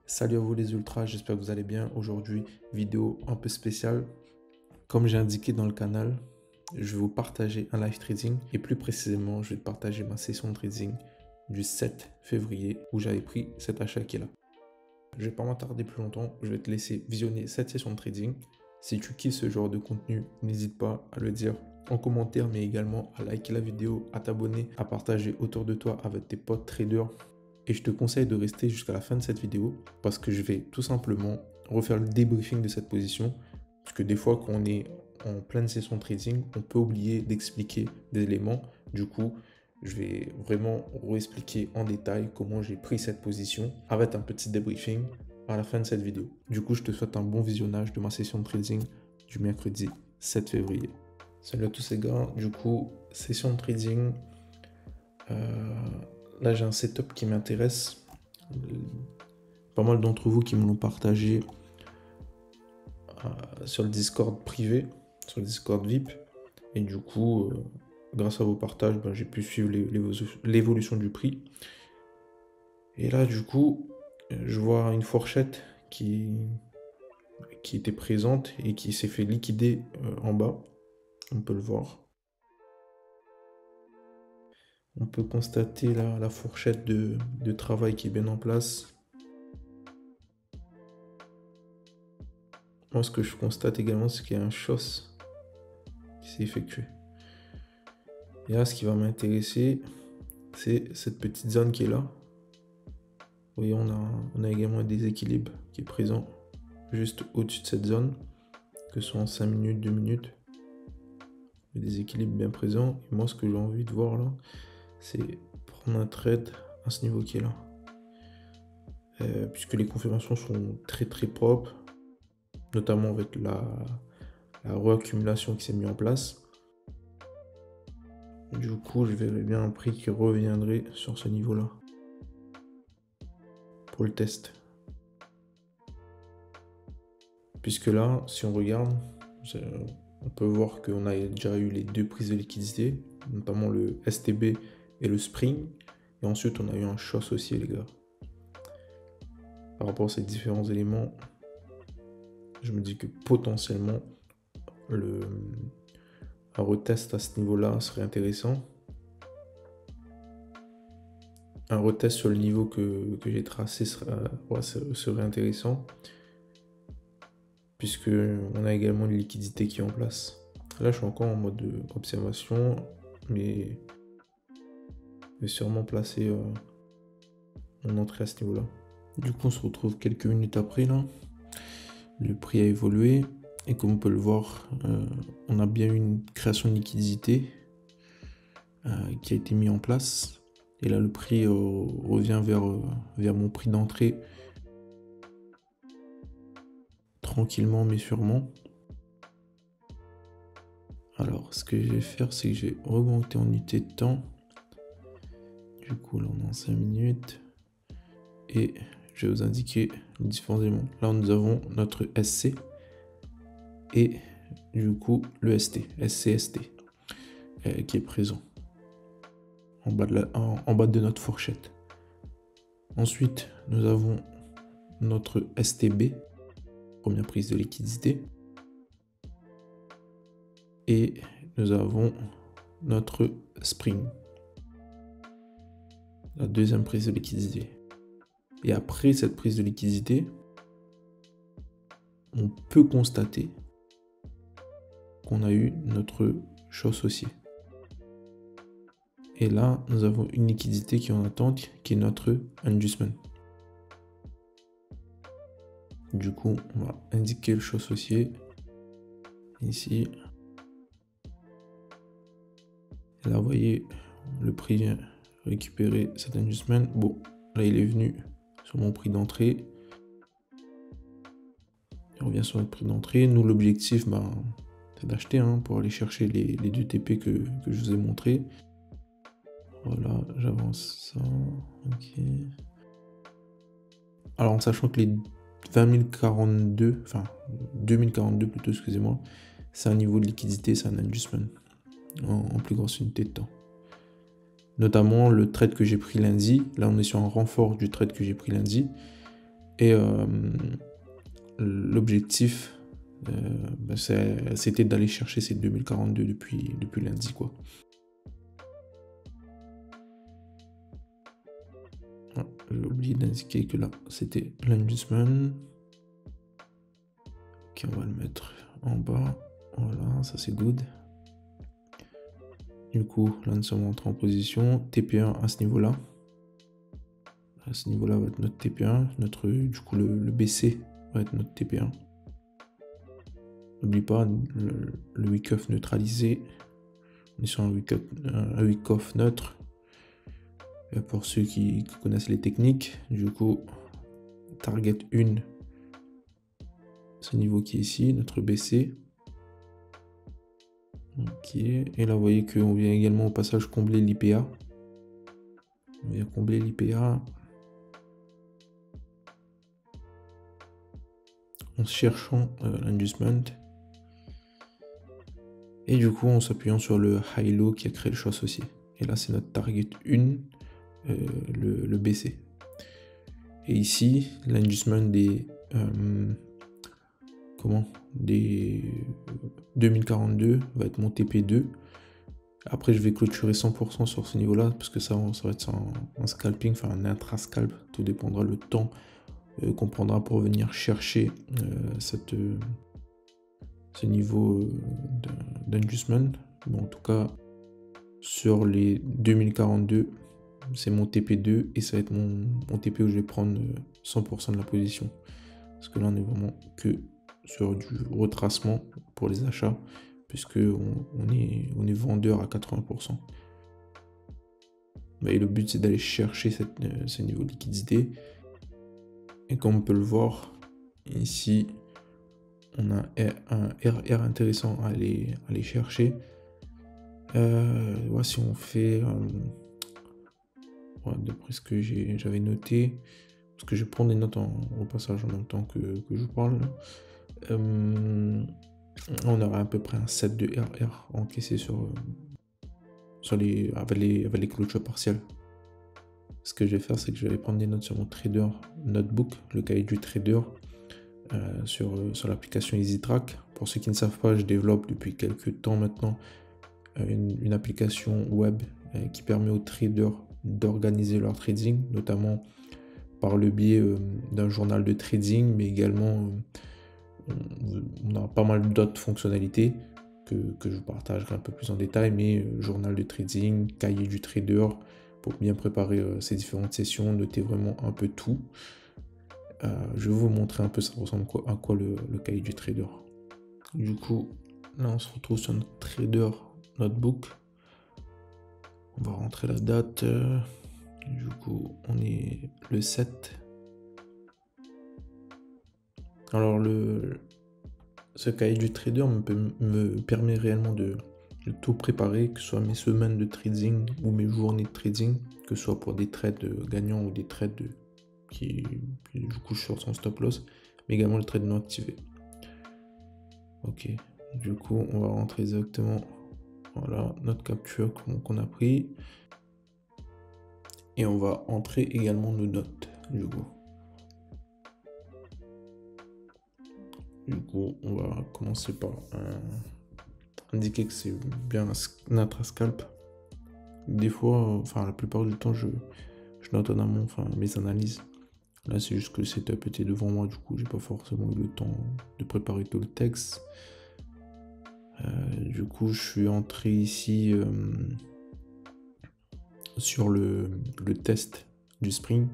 Salut à vous les ultras, j'espère que vous allez bien. Aujourd'hui, vidéo un peu spéciale. Comme j'ai indiqué dans le canal, je vais vous partager un live trading et plus précisément, je vais te partager ma session de trading du 7 février où j'avais pris cet achat qui est là. Je vais pas m'attarder plus longtemps, je vais te laisser visionner cette session de trading. Si tu kiffes ce genre de contenu, n'hésite pas à le dire en commentaire, mais également à liker la vidéo, à t'abonner, à partager autour de toi avec tes potes traders. Et je te conseille de rester jusqu'à la fin de cette vidéo parce que je vais tout simplement refaire le débriefing de cette position. Parce que des fois, quand on est en pleine session de trading, on peut oublier d'expliquer des éléments. Du coup, je vais vraiment réexpliquer en détail comment j'ai pris cette position avec un petit débriefing à la fin de cette vidéo. Du coup, je te souhaite un bon visionnage de ma session de trading du mercredi 7 février. Salut à tous les gars, du coup, session de trading. Là, j'ai un setup qui m'intéresse. Pas mal d'entre vous qui me l'ont partagé sur le Discord privé, sur le Discord VIP. Et du coup, grâce à vos partages, j'ai pu suivre l'évolution du prix. Et là, du coup, je vois une fourchette qui était présente et qui s'est fait liquider en bas. On peut le voir. On peut constater là la fourchette de travail qui est bien en place. Moi, ce que je constate également, c'est qu'il y a un choss qui s'est effectué. Et là, ce qui va m'intéresser, c'est cette petite zone qui est là. Vous voyez, on a également un déséquilibre qui est présent juste au-dessus de cette zone, que ce soit en 5 minutes, 2 minutes. Le déséquilibre bien présent. Et moi, ce que j'ai envie de voir là, c'est prendre un trade à ce niveau qui est là. Puisque les confirmations sont très très propres, notamment avec la reaccumulation qui s'est mise en place. Du coup, je verrais bien un prix qui reviendrait sur ce niveau-là pour le test. Puisque là, si on regarde, on peut voir qu'on a déjà eu les deux prises de liquidité, notamment le STB et le Spring. Et ensuite, on a eu un short aussi, les gars. Par rapport à ces différents éléments, je me dis que potentiellement, un retest à ce niveau-là serait intéressant. Un retest sur le niveau que j'ai tracé serait intéressant. Puisque on a également une liquidité qui est en place. Là, je suis encore en mode observation, mais je vais sûrement placer mon entrée à ce niveau-là. Du coup, on se retrouve quelques minutes après là. Le prix a évolué et comme on peut le voir, on a bien eu une création de liquidité qui a été mise en place. Et là, le prix revient vers mon prix d'entrée tranquillement mais sûrement. Alors, ce que je vais faire, c'est que je vais remonter en unité de temps. Du coup, là, on est en 5 minutes. Et je vais vous indiquer les différents éléments. Là, nous avons notre SC et du coup, le ST, SCST, qui est présent en bas de notre fourchette. Ensuite, nous avons notre STB, première prise de liquidité. Et nous avons notre Spring, la deuxième prise de liquidité. Et après cette prise de liquidité, on peut constater qu'on a eu notre short haussier. Et là, nous avons une liquidité qui est en attente, qui est notre inducement. Du coup, on va indiquer le short haussier ici. Et là, vous voyez, le prix vient récupérer cet inducement. Bon, là, il est venu sur mon prix d'entrée. Il revient sur notre prix d'entrée. Nous, l'objectif, c'est d'acheter pour aller chercher les 2 TP que je vous ai montré. Voilà, j'avance ça. Ok. Alors, en sachant que les 20 042 plutôt, excusez-moi, c'est un niveau de liquidité, c'est un inducement en plus grosse unité de temps. Notamment le trade que j'ai pris lundi. Là, on est sur un renfort du trade que j'ai pris lundi. Et l'objectif, c'était d'aller chercher ces 2042 depuis lundi, quoi. J'ai oublié d'indiquer que là, c'était l'inducement. Ok, on va le mettre en bas. Voilà, ça c'est good. Du coup, là, nous sommes entrés en position. TP1 à ce niveau-là. À ce niveau-là va être notre TP1. Du coup, le BC va être notre TP1. N'oublie pas le wick-off neutralisé. On est sur un wick-off neutre. Et pour ceux qui connaissent les techniques, du coup, target 1, ce niveau qui est ici, notre BC. Ok, et là vous voyez qu'on vient également au passage combler l'IPA. On vient combler l'IPA. En cherchant l'inducement. Et du coup en s'appuyant sur le high-low qui a créé le choix associé. Et là c'est notre target 1, le BC. Et ici l'inducement des 2042 va être mon TP2. Après je vais clôturer 100% sur ce niveau là parce que ça va être un scalping, enfin un intra-scalp, tout dépendra le temps qu'on prendra pour venir chercher ce niveau d'inducement. Bon, en tout cas sur les 2042 c'est mon TP2 et ça va être mon TP où je vais prendre 100% de la position, parce que là on est vraiment que sur du retracement pour les achats, puisque on est vendeur à 80%. Et le but c'est d'aller chercher ce niveau de liquidité. Et comme on peut le voir ici, on a un RR intéressant à aller chercher. Si on fait d'après ce que j'avais noté, parce que je prends des notes au passage en même temps que je parle, on aura à peu près un set de RR encaissé avec les clôtures partielles. Ce que je vais faire, c'est que je vais prendre des notes sur mon trader notebook, le cahier du trader, sur l'application EasyTrack. Pour ceux qui ne savent pas, je développe depuis quelques temps maintenant une application web qui permet aux traders d'organiser leur trading, notamment par le biais d'un journal de trading, mais également on a pas mal d'autres fonctionnalités que je partagerai un peu plus en détail, mais journal de trading, cahier du trader, pour bien préparer ces différentes sessions, noter vraiment un peu tout. Je vais vous montrer un peu ça ressemble à quoi le cahier du trader. Du coup, là on se retrouve sur notre trader notebook. On va rentrer la date. Du coup, on est le 7. Alors ce cahier du trader me permet réellement de tout préparer, que ce soit mes semaines de trading ou mes journées de trading, que ce soit pour des trades gagnants ou des trades qui du coup je sors sans stop loss, mais également le trade non activé. Ok, du coup on va rentrer exactement, voilà, notre capture qu'on a pris, et on va entrer également nos notes du coup. Du coup, on va commencer par indiquer que c'est bien un intra-scalp. Des fois, la plupart du temps, je note en amont mes analyses. Là, c'est juste que le setup était devant moi, du coup, j'ai pas forcément eu le temps de préparer tout le texte. Du coup, je suis entré ici sur le test du spring.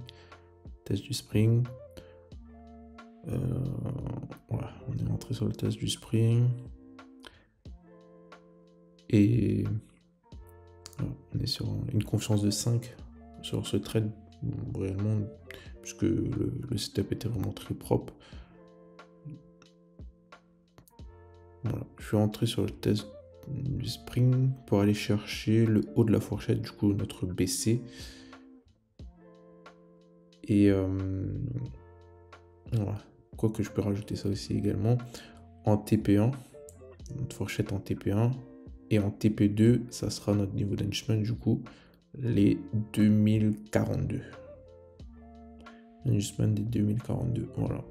Voilà, on est entré sur le test du spring. Et voilà, on est sur une confiance de 5 sur ce trade, réellement, puisque le setup était vraiment très propre. Voilà, je suis entré sur le test du spring pour aller chercher le haut de la fourchette, du coup notre BC. Et voilà, quoique je peux rajouter ça aussi également en TP1, notre fourchette en TP1, et en TP2 ça sera notre niveau d'inducement, du coup les 2042. Inducement des 2042. Voilà.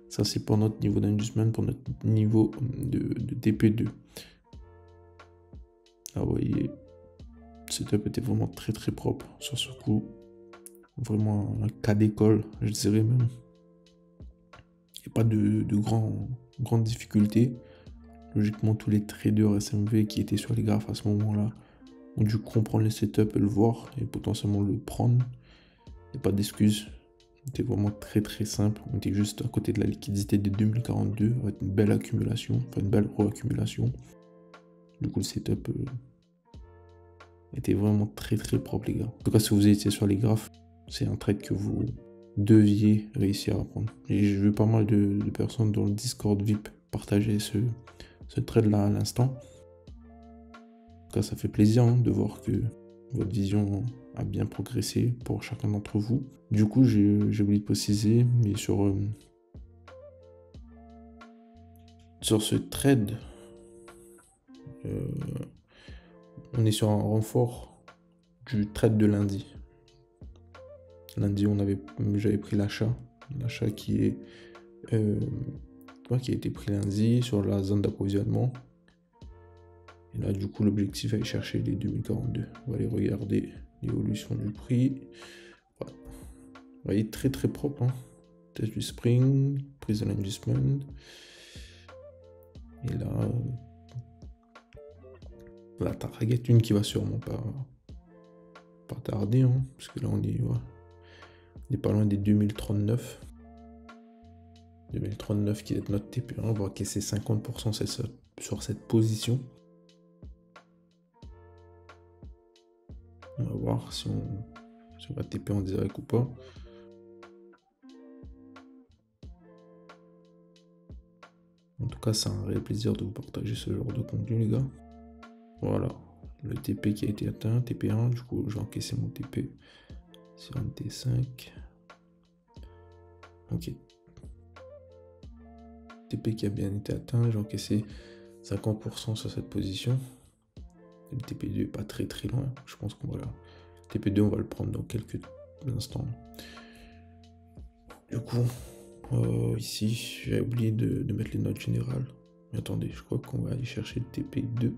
Ça, c'est pour notre niveau d'inducement, pour notre niveau de TP2. Là, vous voyez, le setup était vraiment très très propre sur ce coup. Vraiment un cas d'école, je dirais même. Il n'y a pas de grandes difficultés. Logiquement, tous les traders SMV qui étaient sur les graphes à ce moment-là ont dû comprendre le setup et le voir et potentiellement le prendre. Il n'y a pas d'excuses. C'était vraiment très très simple. On était juste à côté de la liquidité des 2042 avec une belle accumulation, enfin une belle reaccumulation. Du coup, le setup était vraiment très très propre, les gars. En tout cas, si vous étiez sur les graphes, c'est un trade que vous deviez réussir à prendre. Et j'ai vu pas mal de personnes dans le Discord VIP partager ce trade là à l'instant. En tout cas, ça fait plaisir de voir que votre vision a bien progressé pour chacun d'entre vous. Du coup, j'ai oublié de préciser, mais sur ce trade, on est sur un renfort du trade de lundi. Lundi, j'avais pris l'achat qui a été pris lundi sur la zone d'approvisionnement. Et là, du coup, l'objectif est aller chercher les 2042. On va aller regarder l'évolution du prix. Voilà. Vous voyez, très très propre. Hein. Test du spring, prise de l'inducement. Et là, la target, une qui va sûrement pas tarder. Hein, parce que là, on est pas loin des 2039. 2039 qui est notre TP1. On va encaisser 50% sur cette position. On va voir si on va TP en direct ou pas. En tout cas, c'est un réel plaisir de vous partager ce genre de contenu, les gars. Voilà, le TP qui a été atteint, TP1, du coup, j'ai encaissé mon TP sur un T5. Ok. TP qui a bien été atteint, j'ai encaissé 50% sur cette position. Le TP2 est pas très très loin. Je pense qu'on va TP2, on va le prendre dans quelques instants. Du coup, ici, j'ai oublié de mettre les notes générales. Mais attendez, je crois qu'on va aller chercher le TP2.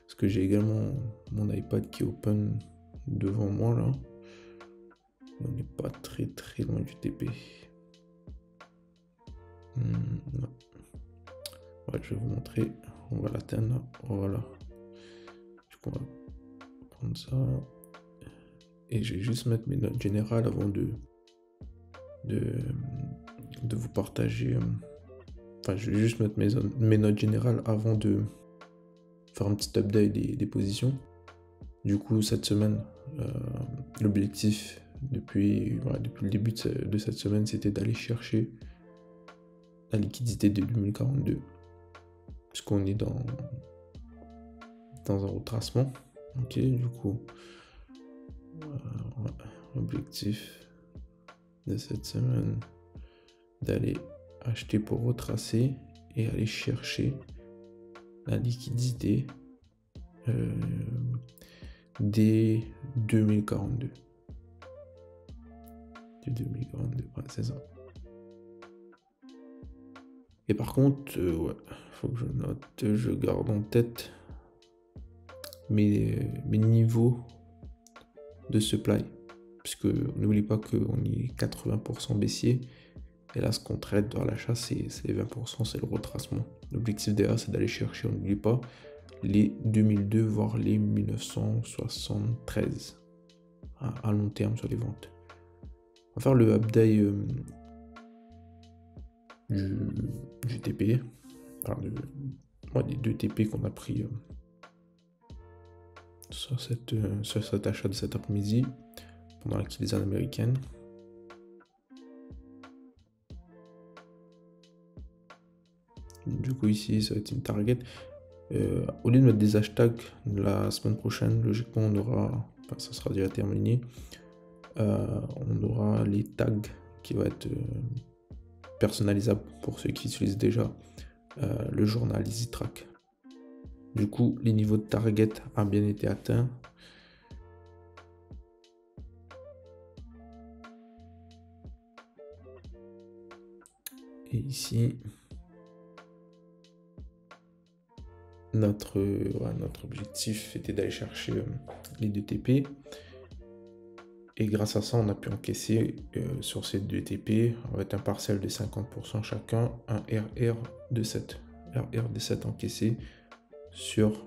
Parce que j'ai également mon iPad qui est open devant moi là. On n'est pas très très loin du TP. Non. Ouais, je vais vous montrer. On va l'atteindre. Voilà. Du coup, on va prendre ça. Et je vais juste mettre mes notes générales avant de vous partager. Enfin, je vais juste mettre mes notes générales avant de faire un petit update des positions. Du coup, cette semaine, l'objectif depuis le début de cette semaine, c'était d'aller chercher la liquidité de 2042. Puisqu'on est dans un retracement. Ok, du coup, l'objectif de cette semaine, d'aller acheter pour retracer et aller chercher la liquidité des 2042. Du 2042, ouais, c'est ça. Et par contre, ouais, faut que je note, je garde en tête mes niveaux de supply. Puisque n'oubliez pas qu'on est 80% baissier. Et là, ce qu'on traite dans l'achat, c'est les 20%, c'est le retracement. L'objectif derrière, c'est d'aller chercher, on n'oublie pas, les 2002, voire les 1973 à long terme sur les ventes. On va faire le update du TP, enfin des deux TP qu'on a pris sur cet achat de cet après-midi pendant la crise américaine. Du coup ici ça va être une target. Au lieu de mettre des hashtags la semaine prochaine, logiquement on aura, enfin ça sera déjà terminé, on aura les tags qui vont être personnalisables pour ceux qui utilisent déjà le journal EasyTrack. Du coup les niveaux de target ont bien été atteints. Et ici, notre objectif était d'aller chercher les 2 TP. Et grâce à ça, on a pu encaisser sur ces 2 TP avec un partiel de 50% chacun, un RR de 7. RR de 7 encaissé sur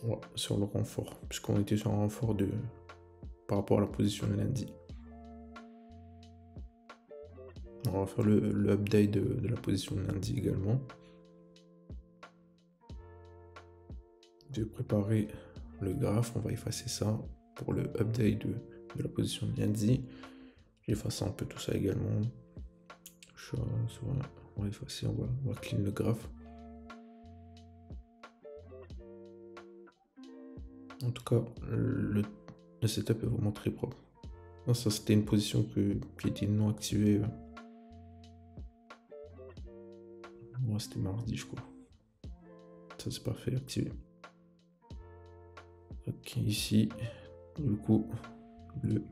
le renfort, puisqu'on était sur un renfort par rapport à la position de lundi. On va faire le update de la position de lundi également. Je vais préparer le graphe, on va effacer ça pour le update de la position de lundi. J'efface un peu tout ça également. On va effacer, on va clean le graphe. En tout cas, le setup est vraiment très propre. Ça, c'était une position qui était non activée. Moi, c'était mardi, je crois. Ça, c'est pas fait activer. Ok, ici, du coup, le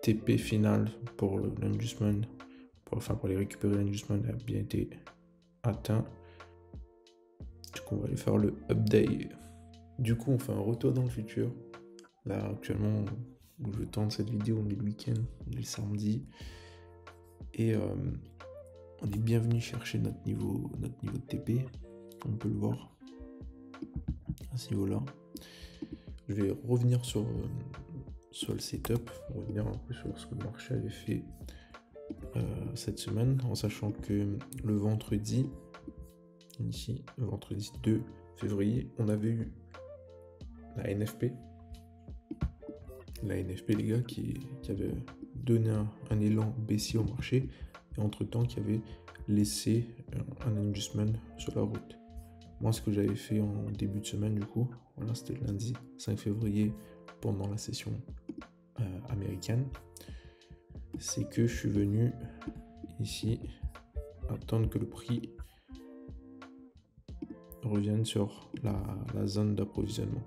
TP final pour l'inducement, pour aller récupérer l'inducement a bien été atteint. Du coup, on va aller faire le update. Du coup, on fait un retour dans le futur. Là, actuellement, où je tourne cette vidéo, on est le week-end, on est le samedi. Et on est bien venu chercher notre niveau de TP, comme on peut le voir, à ce niveau-là. Je vais revenir sur le setup, revenir un peu sur ce que le marché avait fait cette semaine, en sachant que le vendredi, ici, le vendredi 2 février, on avait eu la NFP. La NFP, les gars, qui avait donné un élan baissier au marché, et entre-temps qui avait laissé un adjustment sur la route. Moi, ce que j'avais fait en début de semaine, du coup, voilà, c'était le lundi 5 février, pendant la session américaine, c'est que je suis venu ici attendre que le prix revienne sur la zone d'approvisionnement.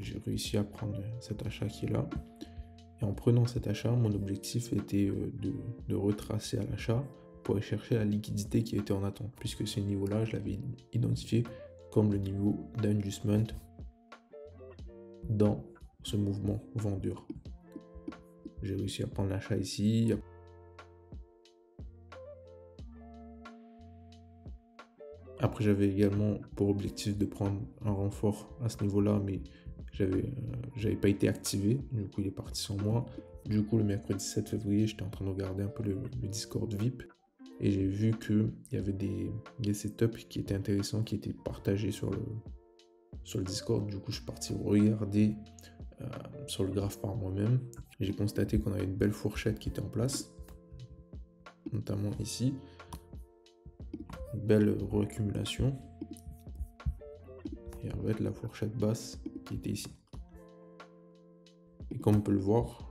J'ai réussi à prendre cet achat qui est là. Et en prenant cet achat, mon objectif était de retracer à l'achat pour aller chercher la liquidité qui était en attente, puisque ce niveau-là, je l'avais identifié comme le niveau d'adjustment dans ce mouvement vendeur. J'ai réussi à prendre l'achat ici. Après, j'avais également pour objectif de prendre un renfort à ce niveau-là, mais j'avais pas été activé. Du coup, il est parti sans moi. Du coup, le mercredi 7 février, j'étais en train de regarder un peu le Discord VIP. Et j'ai vu qu'il y avait des setups qui étaient intéressants, qui étaient partagés sur le Discord. Du coup, je suis parti regarder sur le graphe par moi-même. J'ai constaté qu'on avait une belle fourchette qui était en place, notamment ici. Une belle réaccumulation. Et en fait, la fourchette basse qui était ici. Et comme on peut le voir,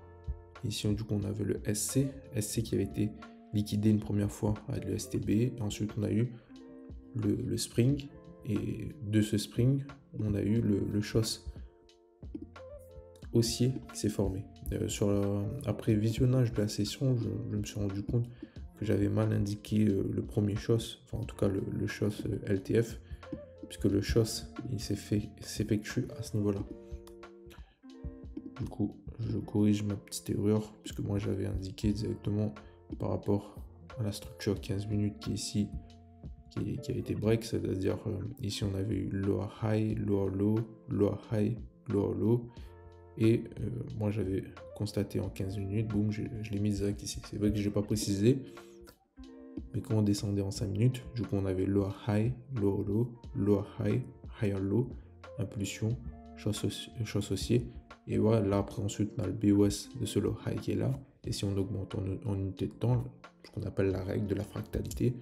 ici, du coup, on avait le SC qui avait été liquidé une première fois avec le STB. Et ensuite, on a eu le spring. Et de ce spring, on a eu le choss haussier qui s'est formé. Après visionnage de la session, je me suis rendu compte que j'avais mal indiqué le premier choss, enfin en tout cas le choss LTF, puisque le choss il s'effectue à ce niveau-là. Du coup, je corrige ma petite erreur, puisque moi j'avais indiqué directement par rapport à la structure 15 minutes qui est ici, qui a été break, c'est-à-dire ici on avait eu lower high, lower low, lower high, lower low. Et moi j'avais constaté en 15 minutes, boum, je l'ai mis direct ici. C'est vrai que je n'ai pas précisé, mais quand on descendait en 5 minutes, du coup on avait lower high, lower low, lower high, higher low, impulsion, choss haussier. Et voilà, là après ensuite on a le BOS de ce low high qui est là. Et si on augmente en unité de temps, ce qu'on appelle la règle de la fractalité,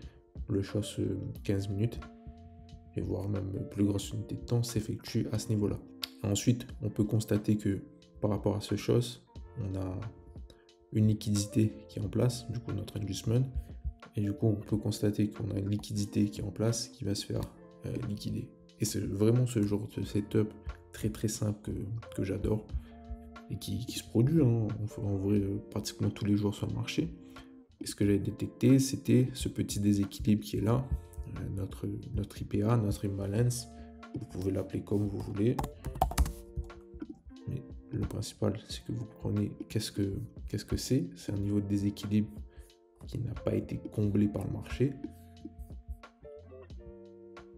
le choss 15 minutes, et voire même plus grosse unité de temps, s'effectue à ce niveau-là. Ensuite, on peut constater que par rapport à ce choss, on a une liquidité qui est en place, du coup notre adjustment, et du coup on peut constater qu'on a une liquidité qui est en place qui va se faire liquider. Et c'est vraiment ce genre de setup très très simple que j'adore et qui se produit en vrai pratiquement tous les jours sur le marché. Et ce que j'avais détecté, c'était ce petit déséquilibre qui est là, notre IPA, notre imbalance. Vous pouvez l'appeler comme vous voulez. Mais le principal, c'est que vous prenez qu'est-ce que c'est. C'est un niveau de déséquilibre qui n'a pas été comblé par le marché.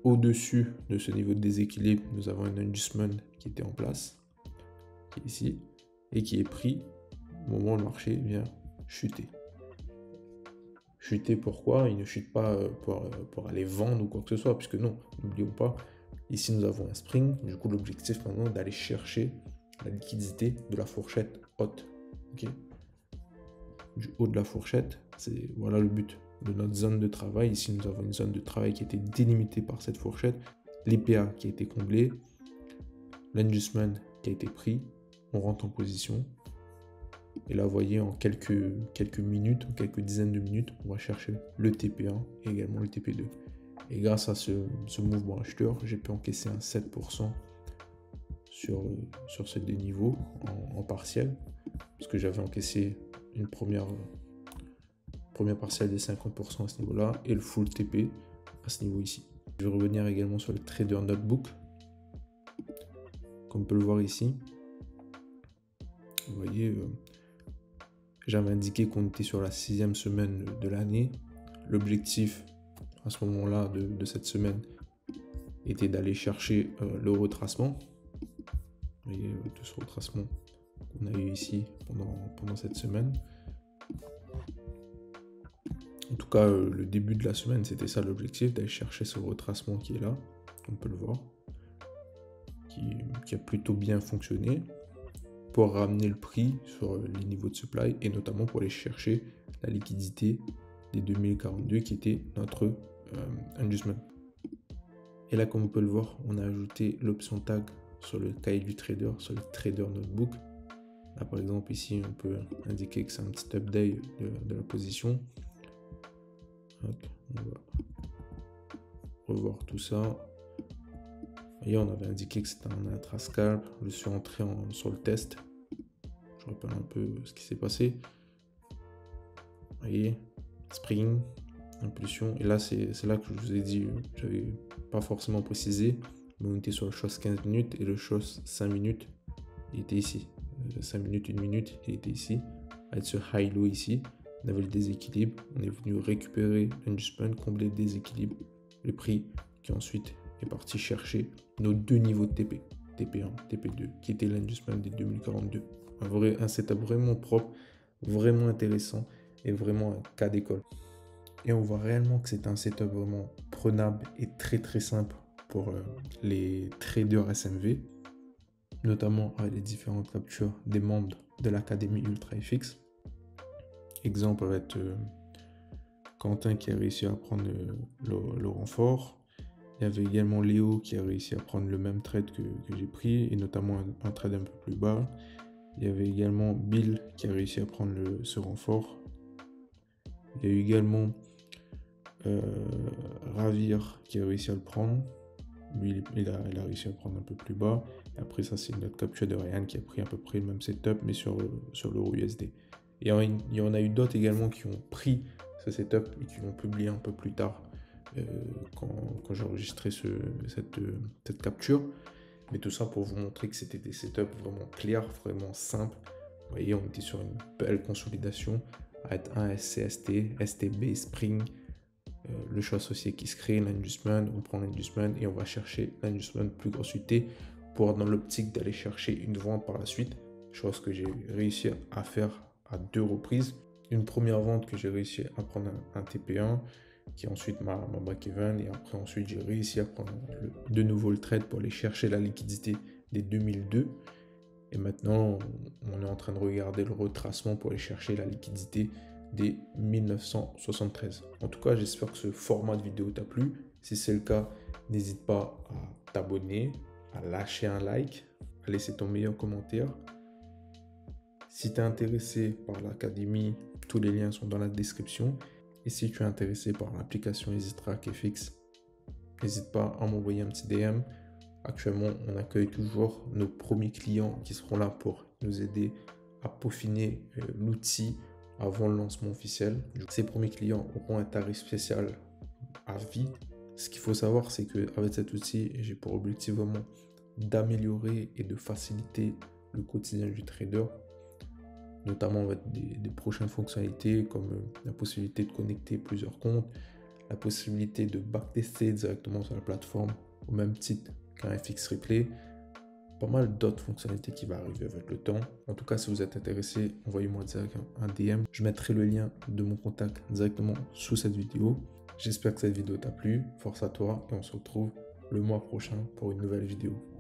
Au-dessus de ce niveau de déséquilibre, nous avons un adjustment qui était en place, qui est ici, et qui est pris au moment où le marché vient chuter. Chuter, pourquoi? Il ne chute pas pour aller vendre ou quoi que ce soit, puisque non, n'oublions pas, ici nous avons un spring. Du coup, l'objectif maintenant est d'aller chercher la liquidité de la fourchette haute. Okay, du haut de la fourchette, voilà le but de notre zone de travail. Ici, nous avons une zone de travail qui a été délimitée par cette fourchette, l'IPA qui a été comblé, l'adjustment qui a été pris, on rentre en position. Et là, vous voyez, en quelques minutes, en quelques dizaines de minutes, on va chercher le TP1 et également le TP2. Et grâce à ce mouvement acheteur, j'ai pu encaisser un 7% sur ces deux niveaux en partiel, parce que j'avais encaissé une première partielle des 50% à ce niveau-là et le full TP à ce niveau ici. Je vais revenir également sur le Trader Notebook. Comme on peut le voir ici, vous voyez, j'avais indiqué qu'on était sur la 6e semaine de l'année. L'objectif à ce moment-là de cette semaine était d'aller chercher le retracement. Vous voyez, tout ce retracement qu'on a eu ici pendant cette semaine. En tout cas, le début de la semaine, c'était ça l'objectif, d'aller chercher ce retracement qui est là, on peut le voir, qui a plutôt bien fonctionné pour ramener le prix sur les niveaux de supply et notamment pour aller chercher la liquidité des 2042 qui était notre adjustment. Et là, comme on peut le voir, on a ajouté l'option tag sur le cahier du trader, sur le Trader Notebook. Là, par exemple, ici, on peut indiquer que c'est un petit update de la position. Donc, on va revoir tout ça. Et on avait indiqué que c'était un intra-scalp. Je suis entré sur le test. Je rappelle un peu ce qui s'est passé. Vous voyez, spring, impulsion. Et là, c'est là que je vous ai dit, je n'avais pas forcément précisé, mais on était sur le chose 15 minutes et le chose 5 minutes, il était ici. 5 minutes, 1 minute, il était ici. Avec ce high-low ici, on avait le déséquilibre. On est venu récupérer l'adjustment, combler le déséquilibre, le prix qui ensuite est parti chercher nos deux niveaux de TP, TP1, TP2, qui était l'adjustment des 2042. Un setup vraiment propre, vraiment intéressant et vraiment un cas d'école. Et on voit réellement que c'est un setup vraiment prenable et très très simple pour les traders SMV, notamment avec les différentes captures des membres de l'Académie Ultra FX. Exemple avec Quentin qui a réussi à prendre le renfort. Il y avait également Léo qui a réussi à prendre le même trade que j'ai pris et notamment un trade un peu plus bas. Il y avait également Bill qui a réussi à prendre ce renfort. Il y a eu également Ravir qui a réussi à le prendre. Lui, il a réussi à prendre un peu plus bas. Et après, ça, c'est une autre capture de Ryan qui a pris à peu près le même setup, mais sur l'euro USD. Et il y en a eu d'autres également qui ont pris ce setup et qui l'ont publié un peu plus tard quand j'ai enregistré cette capture. Mais tout ça pour vous montrer que c'était des setups vraiment clairs, vraiment simples. Vous voyez, on était sur une belle consolidation avec un SCST, STB, Spring, le choix associé qui se crée, l'adjustment, on prend l'adjustment et on va chercher l'adjustment plus grosse UT pour dans l'optique d'aller chercher une vente par la suite, chose que j'ai réussi à faire à 2 reprises. Une première vente que j'ai réussi à prendre un TP1 qui ensuite m'a break-even et après ensuite j'ai réussi à prendre de nouveau le trade pour aller chercher la liquidité des 2002 et maintenant on est en train de regarder le retracement pour aller chercher la liquidité des 1973. En tout cas, j'espère que ce format de vidéo t'a plu. Si c'est le cas, n'hésite pas à t'abonner, à lâcher un like, à laisser ton meilleur commentaire. Si tu es intéressé par l'académie, tous les liens sont dans la description. Et si tu es intéressé par l'application EasyTrack FX, n'hésite pas à m'envoyer un petit DM. Actuellement, on accueille toujours nos premiers clients qui seront là pour nous aider à peaufiner l'outil, avant le lancement officiel. Ces premiers clients auront un tarif spécial à vie. Ce qu'il faut savoir, c'est qu'avec cet outil, j'ai pour objectif vraiment d'améliorer et de faciliter le quotidien du trader, notamment avec des prochaines fonctionnalités comme la possibilité de connecter plusieurs comptes, la possibilité de backtester directement sur la plateforme au même titre qu'un FX Replay, pas mal d'autres fonctionnalités qui vont arriver avec le temps. En tout cas, si vous êtes intéressé, envoyez-moi direct un DM. Je mettrai le lien de mon contact directement sous cette vidéo. J'espère que cette vidéo t'a plu. Force à toi et on se retrouve le mois prochain pour une nouvelle vidéo.